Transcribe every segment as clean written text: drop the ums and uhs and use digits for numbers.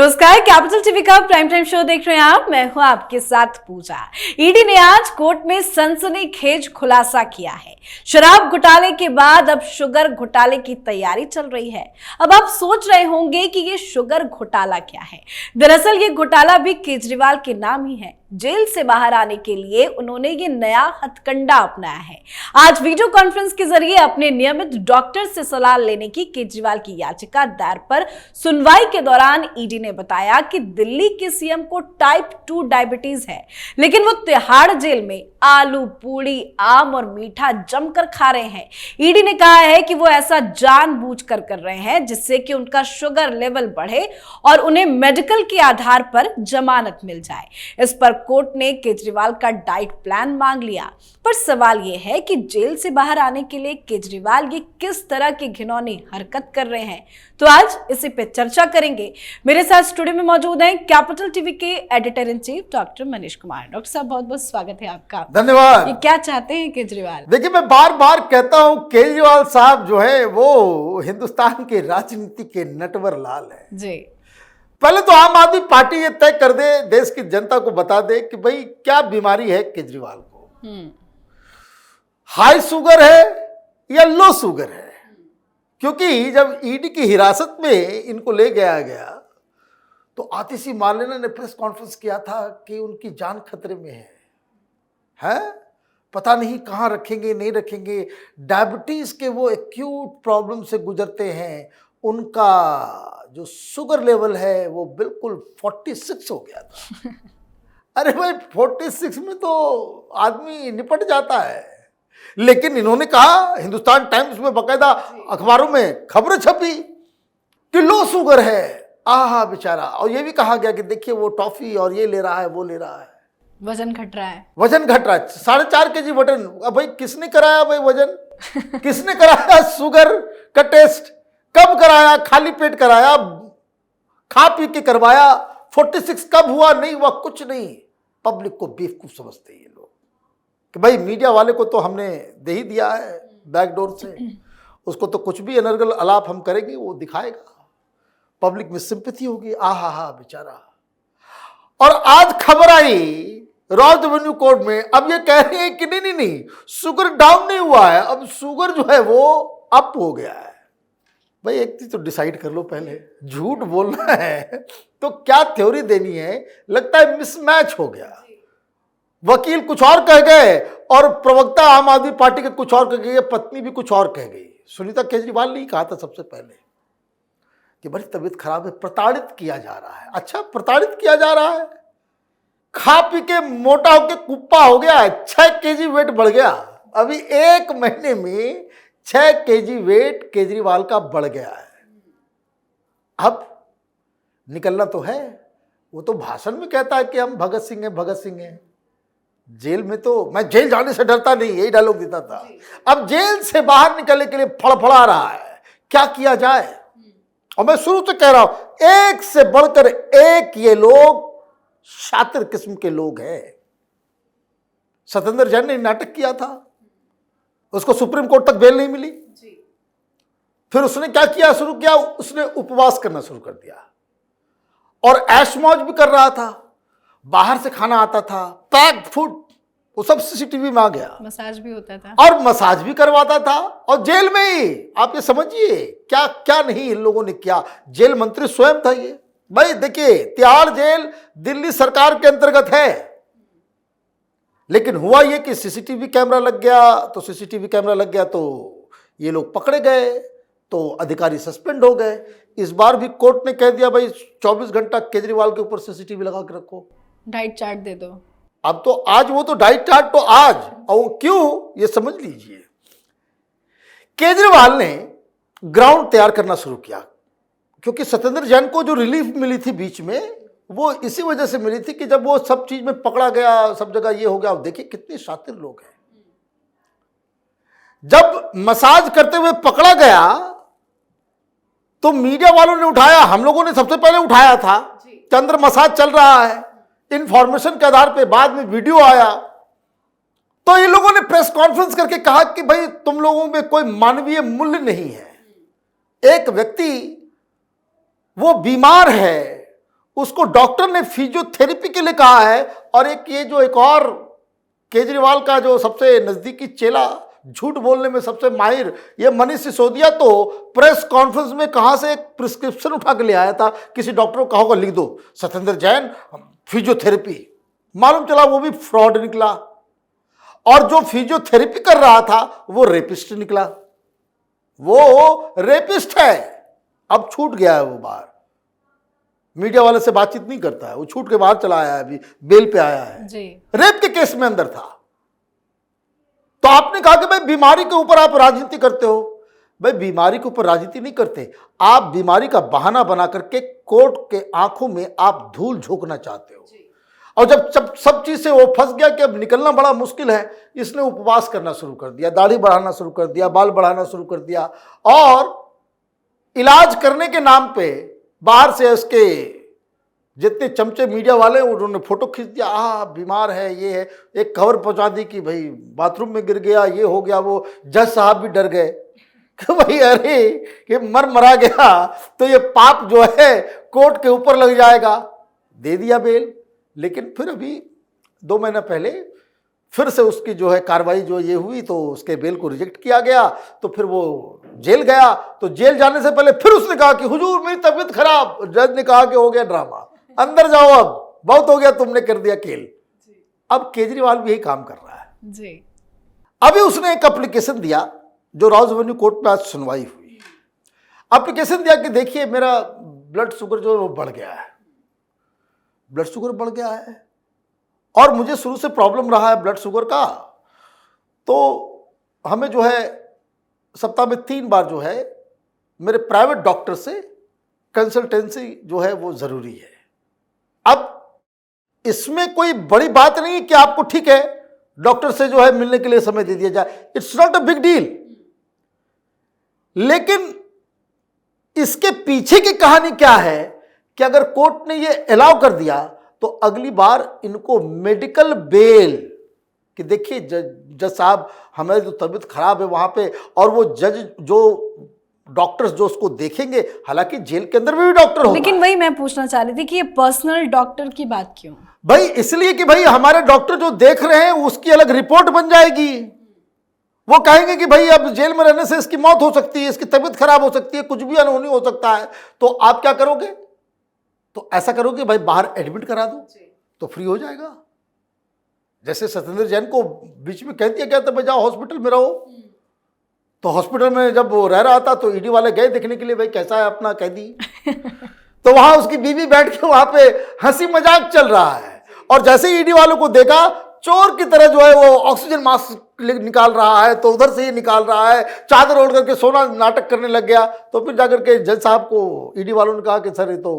नमस्कार, capital TV का prime time show देख रहे हैं आप। मैं हूं आपके साथ पूजा। ईडी ने आज कोर्ट में सनसनीखेज खुलासा किया है। शराब घोटाले के बाद अब शुगर घोटाले की तैयारी चल रही है। अब आप सोच रहे होंगे कि ये शुगर घोटाला क्या है। दरअसल ये घोटाला भी केजरीवाल के नाम ही है। जेल से बाहर आने के लिए उन्होंने ये नया हथकंडा अपनाया है। आज वीडियो कॉन्फ्रेंस के जरिए अपने नियमित डॉक्टर से सलाह लेने की केजरीवाल की याचिका दायर पर सुनवाई के दौरान ईडी ने बताया कि दिल्ली के सीएम को टाइप 2 डायबिटीज है, लेकिन वो तिहाड़ जेल में आलू पूड़ी, आम और मीठा जमकर खा रहे हैं। ईडी ने कहा है कि वो ऐसा जानबूझकर कर रहे हैं जिससे कि उनका शुगर लेवल बढ़े और उन्हें मेडिकल के आधार पर जमानत मिल जाए। इस पर कोर्ट ने केजरीवाल का डाइट प्लान मांग लिया। पर सवाल यह है कि जेल से बाहर आने के लिए केजरीवाल ये किस तरह की घिनौनी हरकत कर रहे हैं, तो आज इसी पे चर्चा करेंगे। मेरे साथ स्टूडियो में मौजूद हैं कैपिटल टीवी के editor in chief doctor Manish Kumar. Doctor साहब, बहुत बहुत स्वागत है आपका। धन्यवाद। ये क्या चाहते हैं केजरीवाल? देखिए, मैं बार बार कहता हूं केजरीवाल साहब जो है वो हिंदुस्तान के राजनीति के नटवर लाल है जी। पहले तो आम आदमी पार्टी ये तय कर दे, देश की जनता को बता दे कि भाई क्या बीमारी है केजरीवाल को। हाई शुगर है या लो शुगर है? क्योंकि जब ईडी की हिरासत में इनको ले गया तो आतिशी मार्लेना ने प्रेस कॉन्फ्रेंस किया था कि उनकी जान खतरे में है? पता नहीं कहाँ रखेंगे, नहीं रखेंगे। डायबिटीज के वो एक्यूट प्रॉब्लम से गुजरते हैं। उनका जो शुगर लेवल है वो बिल्कुल 46 हो गया था। अरे भाई, 46 में तो आदमी निपट जाता है। लेकिन इन्होंने कहा, हिंदुस्तान टाइम्स में बकायदा अखबारों में खबरें छपी कि लो शुगर है। आहा बेचारा। और ये भी कहा गया कि देखिए वो टॉफी और ये ले रहा है, वो ले रहा है, वजन घट रहा है। 4.5 kg वजन। अब भाई किसने कराया भाई वजन? किसने कराया शुगर का टेस्ट? कब कराया? खाली पेट कराया, खा पी के करवाया। 46 कब हुआ? नहीं हुआ, कुछ नहीं। पब्लिक को बेवकूफ समझते हैं ये लोग कि भाई मीडिया वाले को तो हमने दे ही दिया है बैकडोर से, उसको तो कुछ भी अनर्गल अलाप हम करेंगे वो दिखाएगा, पब्लिक में सिंपैथी होगी। हा बेचारा। और आज खबर आई रॉयल रेवेन्यू कोर्ट में, अब ये कह रहे हैं कि नहीं, शुगर डाउन नहीं हुआ है, अब शुगर जो है वो अप हो गया है। भाई एक चीज तो डिसाइड कर लो पहले, झूठ बोलना है तो क्या थ्योरी देनी है? लगता है मिसमैच हो गया। वकील कुछ और कह गए और प्रवक्ता आम आदमी पार्टी के कुछ और कह गए, पत्नी भी कुछ और कह गई। सुनीता केजरीवाल ने कहा था सबसे पहले कि बड़ी तबीयत खराब है, प्रताड़ित किया जा रहा है। अच्छा, प्रताड़ित किया जा रहा है? खा पी के मोटा होके कुप्पा हो गया है, 6 kg वेट बढ़ गया। अभी 1 महीने में 6 kg वेट केजरीवाल का बढ़ गया है। अब निकलना तो है। वो तो भाषण में कहता है कि हम भगत सिंह हैं। जेल में तो मैं जेल जाने से डरता नहीं, यही डायलॉग देता था। अब जेल से बाहर निकलने के लिए फड़फड़ा रहा है, क्या किया जाए। और मैं शुरू से कह रहा हूं, एक से बढ़कर एक ये लोग शातिर किस्म के लोग हैं। सत्येंद्र जैन ने नाटक किया था, उसको सुप्रीम कोर्ट तक बेल नहीं मिली। फिर उसने क्या किया, शुरू किया, उसने उपवास करना शुरू कर दिया और ऐश मौज भी कर रहा था। बाहर से खाना आता था, पैक्ड फूड, वो सब सीसीटीवी में आ गया। मसाज भी होता था और मसाज भी करवाता था, और जेल में ही। आप ये समझिए क्या क्या नहीं इन लोगों ने किया। जेल मंत्री स्वयं था ये। भाई देखिए, तिहाड़ जेल दिल्ली सरकार के अंतर्गत है, लेकिन हुआ ये कि सीसीटीवी कैमरा लग गया। तो सीसीटीवी कैमरा लग गया तो ये लोग पकड़े गए, तो अधिकारी सस्पेंड हो गए। इस बार भी कोर्ट ने कह दिया भाई 24 घंटा केजरीवाल के ऊपर सीसीटीवी लगा के रखो, डाइट चार्ट दे दो। अब तो आज वो तो डाइट चार्ट तो आज, और क्यों ये समझ लीजिए। केजरीवाल ने ग्राउंड तैयार करना शुरू किया, क्योंकि सत्येंद्र जैन को जो रिलीफ मिली थी बीच में, वो इसी वजह से मिली थी कि जब वो सब चीज में पकड़ा गया, सब जगह ये हो गया। देखिए कितने शातिर लोग हैं। जब मसाज करते हुए पकड़ा गया तो मीडिया वालों ने उठाया, हम लोगों ने सबसे पहले उठाया था कि अंदर मसाज चल रहा है। इंफॉर्मेशन के आधार पे बाद में वीडियो आया, तो ये लोगों ने प्रेस कॉन्फ्रेंस करके कहा कि भाई तुम लोगों में कोई मानवीय मूल्य नहीं है। एक व्यक्ति वो बीमार है, उसको डॉक्टर ने फिजियोथेरेपी के लिए कहा है। और एक और केजरीवाल का जो सबसे नजदीकी चेला, झूठ बोलने में सबसे माहिर, ये मनीष सिसोदिया, तो प्रेस कॉन्फ्रेंस में कहां से एक प्रिस्क्रिप्शन उठा के ले आया था, किसी डॉक्टर को कहा होगा लिख दो सत्येंद्र जैन फिजियोथेरेपी। मालूम चला वो भी फ्रॉड निकला, और जो फिजियोथेरेपी कर रहा था वो रेपिस्ट निकला। वो रेपिस्ट है, अब छूट गया है, वो बाहर मीडिया वाले से बातचीत नहीं करता है, वो छूट के बाहर चला आया है, अभी बेल पे आया है जी। रेप के केस में अंदर था। तो आपने कहा कि भाई बीमारी के ऊपर आप राजनीति करते हो। भाई बीमारी के ऊपर राजनीति नहीं करते, आप बीमारी का बहाना बना करके कोर्ट के आंखों में आप धूल झोंकना चाहते हो। और जब सब चीज से वो फंस गया कि अब निकलना बड़ा मुश्किल है, इसने उपवास करना शुरू कर दिया, दाढ़ी बढ़ाना शुरू कर दिया, बाल बढ़ाना शुरू कर दिया, और इलाज करने के नाम पे बाहर से उसके जितने चमचे मीडिया वाले उन्होंने फोटो खींच दिया, बीमार है, ये है, एक खबर पहुंचा दी कि भाई बाथरूम में गिर गया, ये हो गया, वो जज साहब भी डर गए कि भाई अरे कि मरा गया तो ये पाप जो है कोर्ट के ऊपर लग जाएगा। दे दिया बेल, लेकिन फिर अभी 2 महीना पहले फिर से उसकी जो है कार्रवाई जो ये हुई, तो उसके बेल को रिजेक्ट किया गया, तो फिर वो जेल गया। तो जेल जाने से पहले फिर उसने कहा कि हुजूर मेरी तबीयत खराब। जज ने कहा कि हो गया ड्रामा, अंदर जाओ, अब बहुत हो गया, तुमने कर दिया खेल। अब केजरीवाल भी यही काम कर रहा है जी। अभी उसने एक एप्लीकेशन दिया, जो राउज एवेन्यू कोर्ट में आज सुनवाई हुई। एप्लीकेशन दिया कि देखिए मेरा ब्लड शुगर जो है वो बढ़ गया है, ब्लड शुगर बढ़ गया है, और मुझे शुरू से प्रॉब्लम रहा है ब्लड शुगर का। तो हमें जो है सप्ताह में 3 बार जो है मेरे प्राइवेट डॉक्टर से कंसल्टेंसी जो है वो जरूरी है। अब इसमें कोई बड़ी बात नहीं कि आपको ठीक है डॉक्टर से जो है मिलने के लिए समय दे दिया जाए, it's not a big deal. लेकिन इसके पीछे की कहानी क्या है कि अगर कोर्ट ने ये अलाउ कर दिया तो अगली बार इनको मेडिकल बेल, कि देखिए जज साहब हमारी जो तबीयत खराब है वहां पे, और वो जज जो डॉक्टर्स जो उसको देखेंगे, हालांकि जेल के अंदर भी डॉक्टर होगा। लेकिन वही मैं पूछना चाह रही थी कि ये पर्सनल डॉक्टर की बात क्यों? भाई इसलिए कि भाई हमारे डॉक्टर जो देख रहे हैं उसकी अलग रिपोर्ट बन जाएगी। वो कहेंगे कि भाई अब जेल में रहने से इसकी मौत हो सकती है, इसकी तबीयत खराब हो सकती है, कुछ भी अनहोनी हो सकता है, तो आप क्या करोगे? तो ऐसा करोगे भाई बाहर एडमिट करा दो तो फ्री हो जाएगा। जैसे सत्येंद्र जैन को बीच में कह दिया गया था भाई जाओ हॉस्पिटल में रहो, तो हॉस्पिटल में जब वो रह रहा था तो ईडी वाले गए देखने के लिए भाई कैसा है अपना कैदी तो वहां उसकी बीवी बैठ के वहां पे हंसी मजाक चल रहा है, और जैसे ही ईडी वालों को देखा चोर की तरह जो है वो ऑक्सीजन मास्क निकाल रहा है, तो उधर से ये निकाल रहा है, चादर ओढ़ करके सोना नाटक करने लग गया। तो फिर जाकर के जज साहब को ईडी वालों ने कहा कि सर ये तो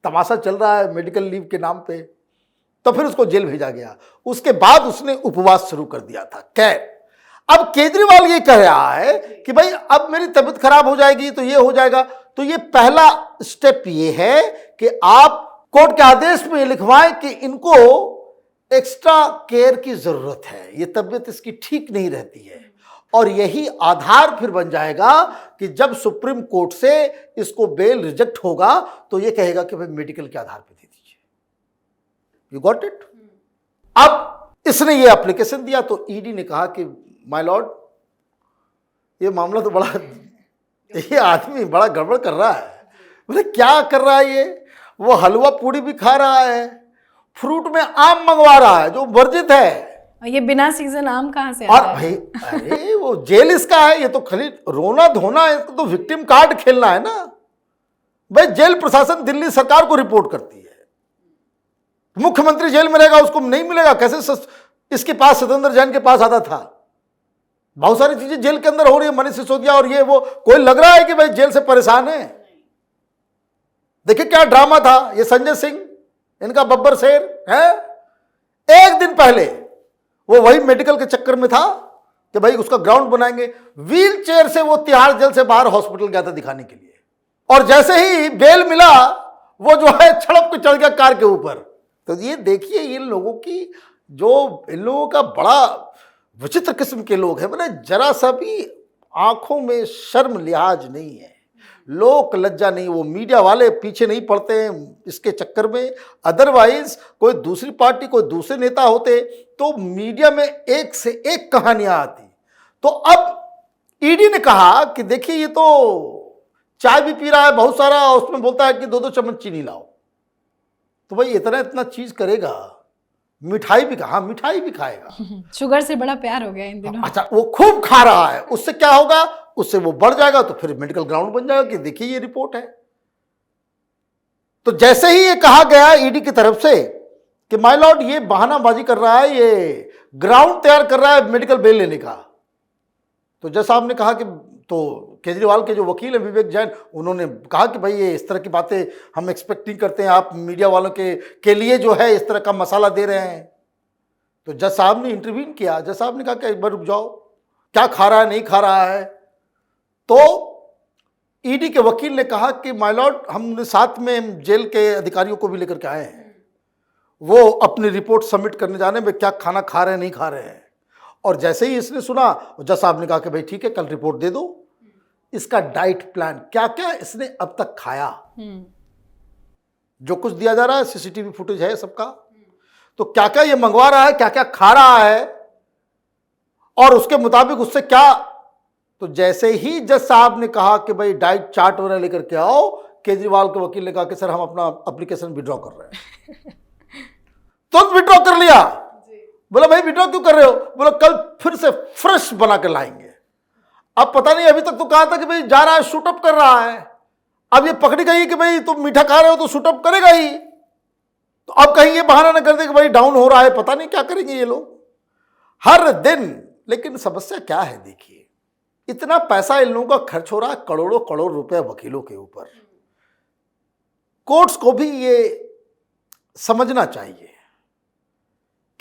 तमाशा चल रहा है मेडिकल लीव के नाम पे, तो फिर उसको जेल भेजा गया। उसके बाद उसने उपवास शुरू कर दिया था। खैर अब केजरीवाल ये कह रहा है कि भाई अब मेरी तबीयत खराब हो जाएगी तो ये हो जाएगा। तो ये पहला स्टेप ये है कि आप कोर्ट के आदेश में लिखवाएं कि इनको एक्स्ट्रा केयर की जरूरत है, ये तबीयत इसकी ठीक नहीं रहती है, और यही आधार फिर बन जाएगा कि जब सुप्रीम कोर्ट से इसको बेल रिजेक्ट होगा तो ये कहेगा कि भाई मेडिकल के आधार पे दे दीजिए। You got it? अब इसने ये एप्लीकेशन दिया तो ईडी ने कहा कि माय लॉर्ड ये मामला तो बड़ा, ये आदमी बड़ा गड़बड़ कर रहा है। बोले क्या कर रहा है ये? वो हलवा पूड़ी भी खा रहा है, फ्रूट में आम मंगवा रहा है जो वर्जित है। ये बिना सीजन आम कहाँ से और आता है? भाई अरे वो जेल इसका है, ये तो खाली रोना धोना है, इसको तो विक्टिम कार्ड खेलना है ना भाई। जेल प्रशासन दिल्ली सरकार को रिपोर्ट करती है, मुख्यमंत्री जेल में रहेगा उसको नहीं मिलेगा कैसे? इसके पास सत्येंद्र जैन के पास आता था, बहुत सारी चीजें जेल के अंदर हो रही है, मनीष सिसोदिया और ये वो, कोई लग रहा है कि भाई जेल से परेशान है? देखिए क्या ड्रामा था ये संजय सिंह इनका बब्बर शेर है। एक दिन पहले वो वही मेडिकल के चक्कर में था कि भाई उसका ग्राउंड बनाएंगे, व्हील चेयर से वो तिहाड़ जेल से बाहर हॉस्पिटल गया था दिखाने के लिए, और जैसे ही बेल मिला वो जो है छड़प के चढ़ गया कार के ऊपर। तो ये देखिए इन लोगों की, जो इन लोगों का बड़ा विचित्र किस्म के लोग हैं, मतलब जरा सा भी आंखों में शर्म लिहाज नहीं है। लोक लज्जा नहीं, वो मीडिया वाले पीछे नहीं पड़ते हैं इसके चक्कर में। अदरवाइज कोई दूसरी पार्टी, कोई दूसरे नेता होते तो मीडिया में एक से एक कहानियां आती। तो अब ईडी ने कहा कि देखिए ये तो चाय भी पी रहा है बहुत सारा, उसमें बोलता है कि 2-2 चम्मच चीनी लाओ। तो भाई इतना चीज करेगा, मिठाई भी, हाँ मिठाई भी खाएगा। शुगर से बड़ा प्यार हो गया इन दिनों। अच्छा, वो खूब खा रहा है, उससे क्या होगा, उससे वो बढ़ जाएगा तो फिर मेडिकल ग्राउंड बन जाएगा कि देखिए ये रिपोर्ट है। तो जैसे ही ये कहा गया ईडी की तरफ से कि माय लॉर्ड ये बहानाबाजी कर रहा है, ये ग्राउंड तैयार कर रहा है मेडिकल बेल लेने का, तो जज साहब ने कहा कि, तो केजरीवाल के जो वकील हैं विवेक जैन, उन्होंने कहा कि भाई ये इस तरह की बातें हम एक्सपेक्ट नहीं करते हैं, आप मीडिया वालों के लिए जो है इस तरह का मसाला दे रहे हैं। तो जज साहब ने इंटरवीन किया। जज साहब ने कहा कि एक बार रुक जाओ, क्या खा रहा है नहीं खा रहा है। तो ईडी के वकील ने कहा कि माय लॉर्ड हमने साथ में जेल के अधिकारियों को भी लेकर के आए हैं, वो अपनी रिपोर्ट सबमिट करने जाने में क्या खाना खा रहे हैं नहीं खा रहे हैं। और जैसे ही इसने सुना, जज साहब ने कहा कि भाई ठीक है, कल रिपोर्ट दे दो, इसका डाइट प्लान क्या क्या इसने अब तक खाया, जो कुछ दिया जा रहा है सीसीटीवी फुटेज है सबका, तो क्या क्या ये मंगवा रहा है, क्या क्या खा रहा है, और उसके मुताबिक उससे क्या। तो जैसे ही जज साहब ने कहा कि भाई डाइट चार्ट वगैरह लेकर के आओ, केजरीवाल के वकील ने कहा कि सर हम अपना एप्लीकेशन विड्रॉ कर रहे हैं। तो विड्रॉ कर लिया। बोला भाई विड्रॉ क्यों कर रहे हो? बोला कल फिर से फ्रेश बना के लाएंगे। अब पता नहीं, अभी तक तो कहा था कि भाई जा रहा है, शूटअप कर रहा है, अब ये पकड़ी गई कि भाई तुम मीठा खा रहे हो तो शूटअप करेगा ही। तो अब कहीं ये बहाना ना कर दे कि भाई डाउन हो रहा है, पता नहीं क्या करेंगे ये लोग हर दिन। लेकिन समस्या क्या है, देखिए इतना पैसा इन लोगों का खर्च हो रहा है, करोड़ों करोड़ रुपए वकीलों के ऊपर। कोर्ट्स को भी ये समझना चाहिए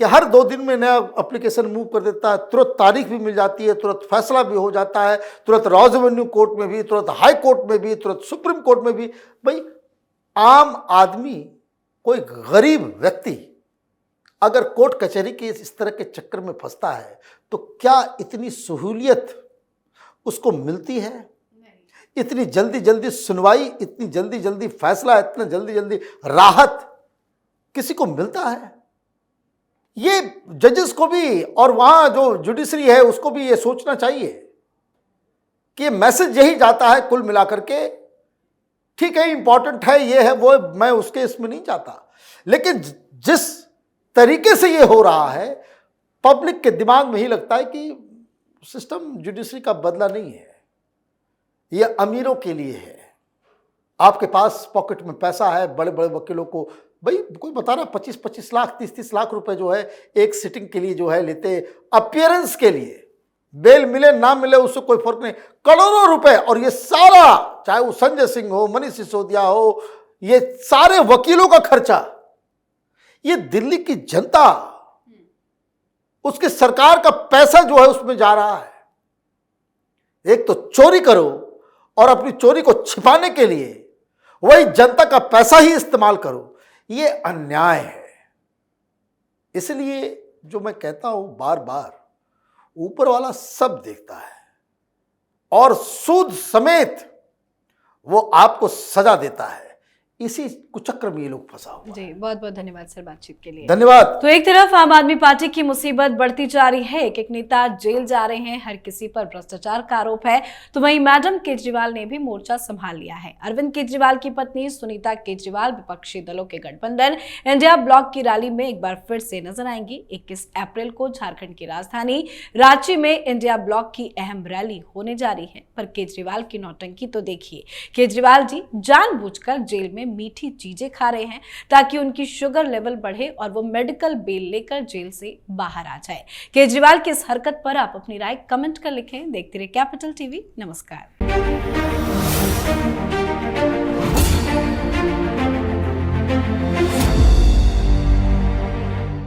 कि हर 2 दिन में नया एप्लीकेशन मूव कर देता है, तुरंत तारीख भी मिल जाती है, तुरंत फैसला भी हो जाता है, तुरंत रॉ रेवेन्यू कोर्ट में भी, तुरंत हाई कोर्ट में भी, तुरंत सुप्रीम कोर्ट में भी। भाई आम आदमी, कोई गरीब व्यक्ति अगर कोर्ट कचहरी के इस तरह के चक्कर में फंसता है तो क्या इतनी सहूलियत उसको मिलती है? इतनी जल्दी जल्दी सुनवाई, इतनी जल्दी जल्दी फैसला, इतना जल्दी जल्दी राहत किसी को मिलता है? ये जजेस को भी और वहां जो जुडिशरी है उसको भी ये सोचना चाहिए कि ये मैसेज यही जाता है कुल मिलाकर के। ठीक है, इंपॉर्टेंट है, ये है वो, मैं उसके इसमें नहीं जाता, लेकिन जिस तरीके से ये हो रहा है पब्लिक के दिमाग में ही लगता है कि सिस्टम जुडिशरी का बदला नहीं है, ये अमीरों के लिए है। आपके पास पॉकेट में पैसा है, बड़े बड़े वकीलों को, भाई कोई बता रहा 25-25 लाख 30-30 लाख रुपए जो है एक सिटिंग के लिए जो है लेते, अपीयरेंस के लिए। बेल मिले ना मिले उससे कोई फर्क नहीं, करोड़ों रुपए। और ये सारा, चाहे वो संजय सिंह हो, मनीष सिसोदिया हो, ये सारे वकीलों का खर्चा ये दिल्ली की जनता, उसकी सरकार का पैसा जो है उसमें जा रहा है। एक तो चोरी करो और अपनी चोरी को छिपाने के लिए वही जनता का पैसा ही इस्तेमाल करो, ये अन्याय है। इसलिए जो मैं कहता हूं बार बार, ऊपर वाला सब देखता है और सूद समेत वो आपको सजा देता है। इसी कुचक्र में ये लोग फंसा हुआ। जी, बहुत बहुत धन्यवाद सर बातचीत के लिए। धन्यवाद। तो एक तरफ आम आदमी पार्टी की मुसीबत बढ़ती जा रही है, एक नेता जेल जा रहे हैं, हर किसी पर भ्रष्टाचार का आरोप है, तो वहीं मैडम केजरीवाल ने भी मोर्चा संभाल लिया है। अरविंद केजरीवाल की पत्नी सुनीता केजरीवाल विपक्षी दलों के गठबंधन इंडिया ब्लॉक की रैली में एक बार फिर से नजर आएंगी। 21 अप्रैल को झारखंड की राजधानी रांची में इंडिया ब्लॉक की अहम रैली होने जा रही है। पर केजरीवाल की नौटंकी तो देखिए, केजरीवाल जी जानबूझकर जेल में मीठी चीजें खा रहे हैं ताकि उनकी शुगर लेवल बढ़े और वो मेडिकल बेल लेकर जेल से बाहर आ जाए। केजरीवाल की इस हरकत पर आप अपनी राय कमेंट कर लिखें। देखते रहिए कैपिटल टीवी। नमस्कार।